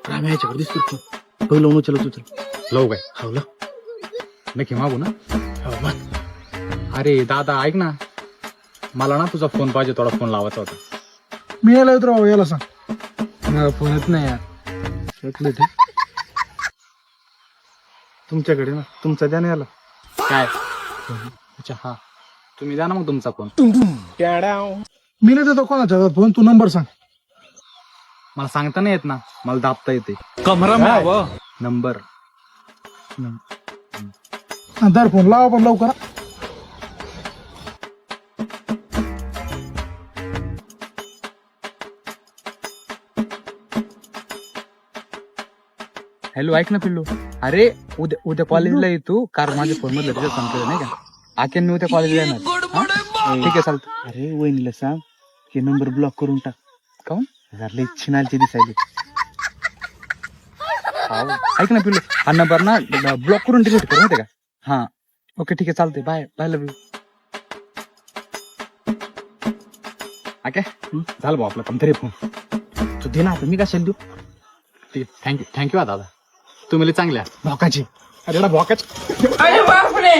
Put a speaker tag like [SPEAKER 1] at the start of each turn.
[SPEAKER 1] राम याच्यावर दिसतो तो लावून उचल
[SPEAKER 2] लव काय
[SPEAKER 1] हो ला
[SPEAKER 2] नक्की मागू ना.
[SPEAKER 1] हो मग
[SPEAKER 2] अरे दादा ऐक ना, मला ना तुझा फोन पाहिजे, थोडा फोन लावायचा होता.
[SPEAKER 1] मी यायला येतो राव, याला सांग मला फोनच नाही यार. एक मिनिट तुमच्याकडे ना तुमचा द्या ना याला.
[SPEAKER 2] काय अच्छा हा, तुम्ही द्या ना मग तुमचा फोन.
[SPEAKER 1] मी नाही देतो कोणाचा फोन, तू नंबर सांग.
[SPEAKER 2] मला सांगता नाही येत ना, मला दाबता येते. नंबर
[SPEAKER 1] दर फोन लावा पण लवकर.
[SPEAKER 2] हॅलो ऐक ना पिल्लू, अरे उद्या उद्या कॉलेजला येतो, कारण माझ्या फोन मध्ये रिचार्ज संपलेला नाही का. आकेन मी उद्या कॉलेजला येणार. हा? ठीक आहे चालतं.
[SPEAKER 1] अरे वहिनीला सांग हे नंबर ब्लॉक करून टाक.
[SPEAKER 2] काहून?
[SPEAKER 1] लई छिनालचे दिसायले.
[SPEAKER 2] ऐक ना पिल्लू, हा नंबर ना ब्लॉक करून डिलीट कर माहिती का. हा ओके ठीक आहे चालतंय. Bye bye love you. Okay झालं भाऊ आपला कोणतरी फोन.
[SPEAKER 1] तू दे ना आता, मी कशाला देऊ.
[SPEAKER 2] ठीक आहे थँक्यू हा दादा, तुम्ही लय चांगले आहात.
[SPEAKER 1] भोकाची
[SPEAKER 2] अरे एवढा भोकाच.
[SPEAKER 3] अरे बापरे